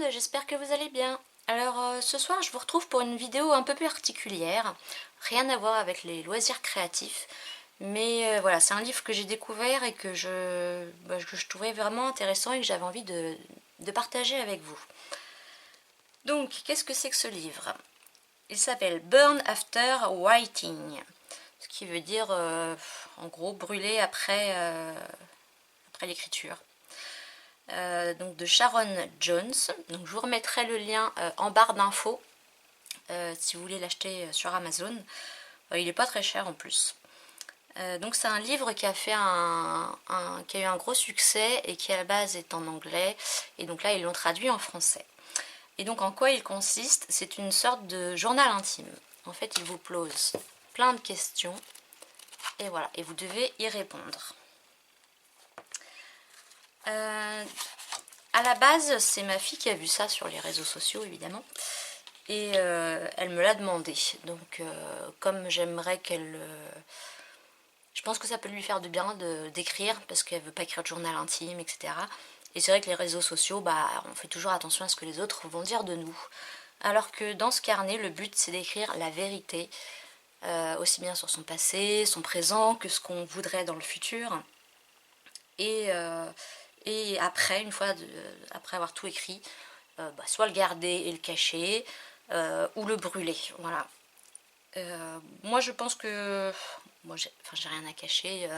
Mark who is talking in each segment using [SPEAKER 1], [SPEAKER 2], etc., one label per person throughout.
[SPEAKER 1] j'espère que vous allez bien. Alors ce soir je vous retrouve pour une vidéo un peu plus particulière, rien à voir avec les loisirs créatifs, mais voilà, c'est un livre que j'ai découvert et que je trouvais vraiment intéressant et que j'avais envie de partager avec vous. Donc, qu'est-ce que c'est que ce livre? Il s'appelle Burn After Writing, ce qui veut dire en gros brûler après l'écriture. Donc de Sharon Jones. Donc je vous remettrai le lien en barre d'infos si vous voulez l'acheter sur Amazon. Il n'est pas très cher en plus. Donc c'est un livre qui a fait qui a eu un gros succès et qui à la base est en anglais. Et donc là ils l'ont traduit en français. Et donc en quoi il consiste? C'est une sorte de journal intime. En fait il vous pose plein de questions et voilà, et vous devez y répondre. À la base, c'est ma fille qui a vu ça sur les réseaux sociaux, évidemment. Et elle me l'a demandé. Donc, comme j'aimerais qu'elle... je pense que ça peut lui faire du bien d'écrire, parce qu'elle veut pas écrire de journal intime, etc. Et c'est vrai que les réseaux sociaux, bah, on fait toujours attention à ce que les autres vont dire de nous. Alors que dans ce carnet, le but, c'est d'écrire la vérité, aussi bien sur son passé, son présent, que ce qu'on voudrait dans le futur. Et après, après avoir tout écrit, soit le garder et le cacher, ou le brûler. Voilà. Moi, je pense que... Moi, j'ai rien à cacher.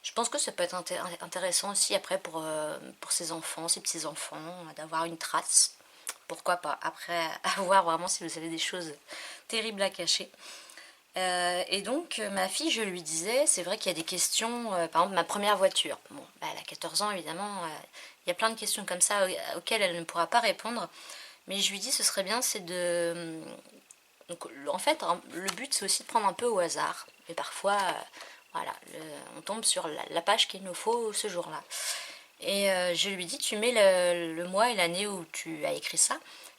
[SPEAKER 1] Je pense que ça peut être intéressant aussi après pour ses enfants, ses petits-enfants, d'avoir une trace. Pourquoi pas? Après, à voir vraiment si vous avez des choses terribles à cacher. Et donc, ma fille, je lui disais, c'est vrai qu'il y a des questions, par exemple, ma première voiture. Bon, bah, elle a 14 ans, évidemment, il y a plein de questions comme ça auxquelles elle ne pourra pas répondre. Mais je lui dis, ce serait bien, c'est de... Donc, en fait, le but, c'est aussi de prendre un peu au hasard. Et parfois, voilà, on tombe sur la page qu'il nous faut ce jour-là. Et je lui dis, tu mets le mois et l'année où tu as écrit ça.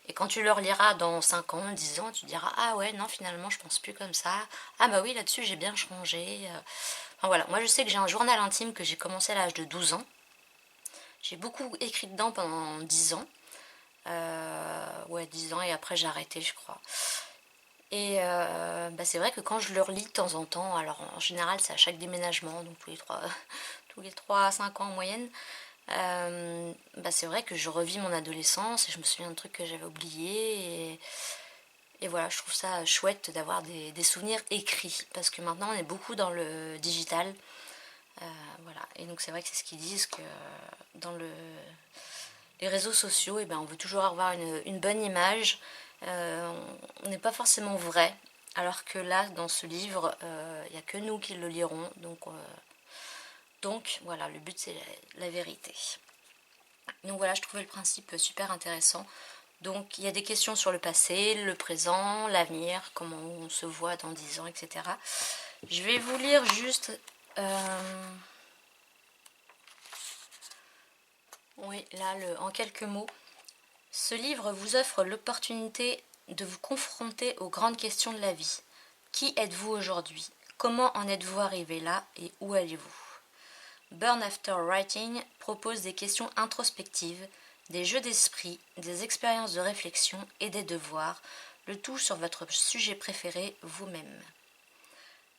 [SPEAKER 1] Et quand tu le reliras dans 5 ans, 10 ans, tu diras, ah ouais, non, finalement, je pense plus comme ça. Ah bah oui, là-dessus, j'ai bien changé. Enfin voilà, moi je sais que j'ai un journal intime que j'ai commencé à l'âge de 12 ans. J'ai beaucoup écrit dedans pendant 10 ans. Ouais, 10 ans et après j'ai arrêté, je crois. Et bah c'est vrai que quand je le relis de temps en temps, alors en général c'est à chaque déménagement, donc tous les 3 à 5 ans en moyenne, bah c'est vrai que je revis mon adolescence et je me souviens de trucs que j'avais oubliés. Et voilà, je trouve ça chouette d'avoir des souvenirs écrits, parce que maintenant on est beaucoup dans le digital. Voilà, et donc c'est vrai que c'est ce qu'ils disent, que dans les réseaux sociaux, et ben, on veut toujours avoir une bonne image. On n'est pas forcément vrai, alors que là, dans ce livre, il n'y a que nous qui le lirons. Donc voilà, le but c'est la vérité. Donc voilà, je trouvais le principe super intéressant. Donc il y a des questions sur le passé, le présent, l'avenir, comment on se voit dans 10 ans, etc. Je vais vous lire juste... oui, là, en quelques mots. Ce livre vous offre l'opportunité de vous confronter aux grandes questions de la vie. Qui êtes-vous aujourd'hui? Comment en êtes-vous arrivé là et où allez-vous? Burn After Writing propose des questions introspectives, des jeux d'esprit, des expériences de réflexion et des devoirs, le tout sur votre sujet préféré vous-même.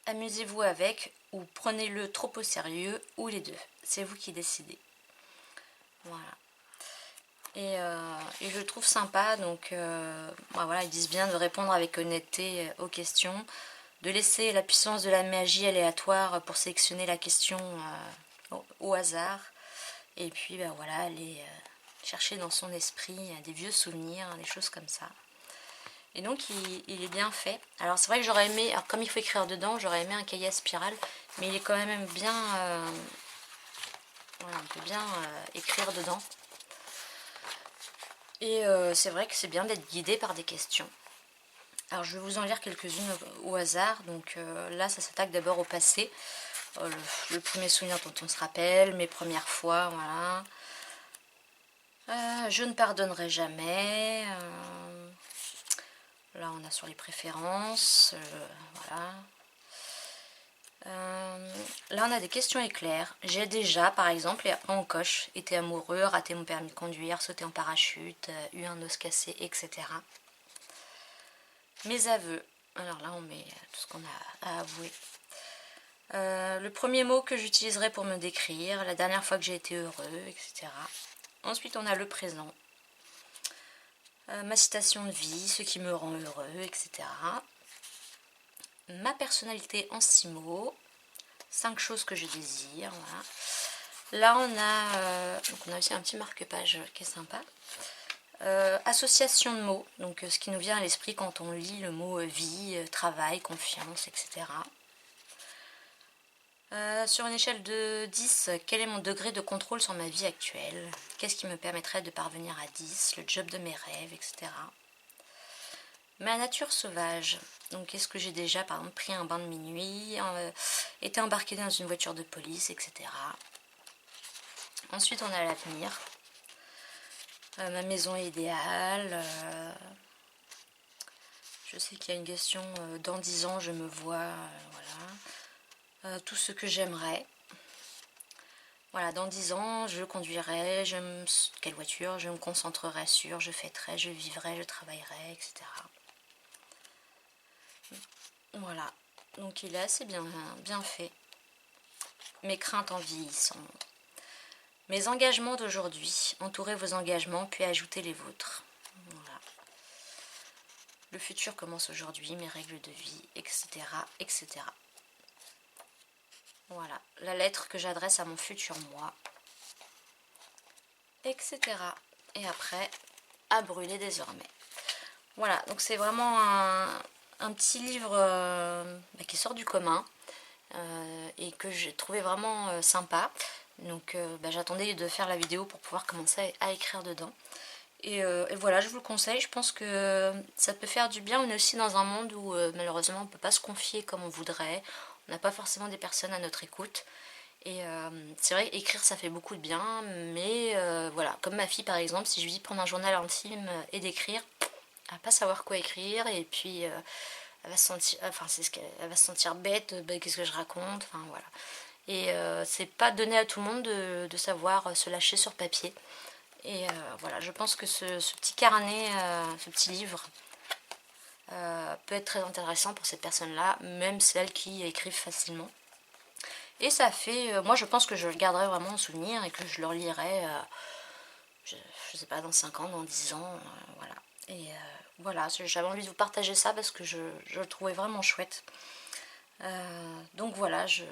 [SPEAKER 1] Amusez-vous avec ou prenez-le trop au sérieux ou les deux. C'est vous qui décidez. Voilà. Et je le trouve sympa, donc bah voilà, ils disent bien de répondre avec honnêteté aux questions, de laisser la puissance de la magie aléatoire pour sélectionner la question au hasard, et puis bah voilà, aller chercher dans son esprit des vieux souvenirs, des choses comme ça. Et donc il est bien fait. Alors c'est vrai que j'aurais aimé, alors comme il faut écrire dedans, j'aurais aimé un cahier à spirale, mais il est quand même bien, voilà, on peut bien écrire dedans. Et c'est vrai que c'est bien d'être guidé par des questions. Alors je vais vous en lire quelques-unes au hasard. Donc là, ça s'attaque d'abord au passé. Le premier souvenir dont on se rappelle, mes premières fois, voilà. Je ne pardonnerai jamais. Là, on a sur les préférences, voilà. Là on a des questions éclairs. J'ai déjà par exemple, et après on coche, été amoureux, raté mon permis de conduire, sauté en parachute, eu un os cassé, etc. Mes aveux. Alors là on met tout ce qu'on a à avouer. Le premier mot que j'utiliserai pour me décrire, la dernière fois que j'ai été heureux, etc. Ensuite on a le présent. Ma citation de vie, ce qui me rend heureux, etc. Ma personnalité en 6 mots. 5 choses que je désire, voilà. Là on a, donc on a aussi un petit marque-page qui est sympa. Association de mots, donc ce qui nous vient à l'esprit quand on lit le mot vie, travail, confiance, etc. Sur une échelle de 10, quel est mon degré de contrôle sur ma vie actuelle? Qu'est-ce qui me permettrait de parvenir à 10? Le job de mes rêves, etc. Ma nature sauvage. Donc, est-ce que j'ai déjà, par exemple, pris un bain de minuit, été embarqué dans une voiture de police, etc. Ensuite, on a l'avenir. Ma maison idéale. Je sais qu'il y a une question, dans 10 ans, je me vois, voilà. Tout ce que j'aimerais. Voilà, dans 10 ans, je conduirai, quelle voiture, je me concentrerai sur, je fêterai, je vivrai, je travaillerai, etc. Voilà, donc il est assez bien fait. Mes craintes en vieillissant. Mes engagements d'aujourd'hui. Entourez vos engagements, puis ajoutez les vôtres. Voilà. Le futur commence aujourd'hui, mes règles de vie, etc. etc. Voilà, la lettre que j'adresse à mon futur moi, etc. Et après, à brûler désormais. Voilà, donc c'est vraiment un petit livre qui sort du commun et que j'ai trouvé vraiment sympa. Donc j'attendais de faire la vidéo pour pouvoir commencer à écrire dedans. Et voilà, je vous le conseille, je pense que ça peut faire du bien. On est aussi dans un monde où malheureusement on ne peut pas se confier comme on voudrait. On n'a pas forcément des personnes à notre écoute. Et c'est vrai, écrire ça fait beaucoup de bien, mais voilà, comme ma fille par exemple, si je lui dis prendre un journal intime et d'écrire, elle va pas savoir quoi écrire, et puis elle va se sentir, enfin elle va se sentir bête, qu'est-ce que je raconte, enfin voilà. Et c'est pas donné à tout le monde de savoir se lâcher sur papier. Et voilà, je pense que ce petit carnet, ce petit livre, peut être très intéressant pour cette personne-là, même celles qui écrivent facilement. Et ça fait, moi je pense que je le garderai vraiment en souvenir et que je le relirai, je sais pas, dans 5 ans, dans 10 ans, voilà. Et voilà, j'avais envie de vous partager ça parce que je le trouvais vraiment chouette. Donc voilà, je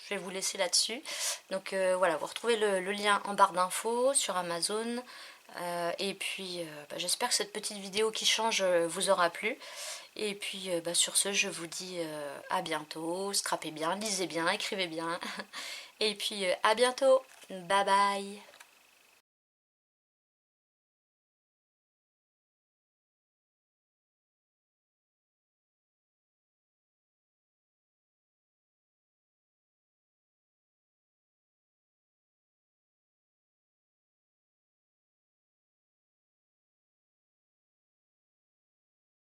[SPEAKER 1] vais vous laisser là-dessus. Donc voilà, vous retrouvez le lien en barre d'infos sur Amazon. Et puis j'espère que cette petite vidéo qui change vous aura plu. Et puis sur ce, je vous dis à bientôt. Scrapez bien, lisez bien, écrivez bien. Et puis à bientôt. Bye bye.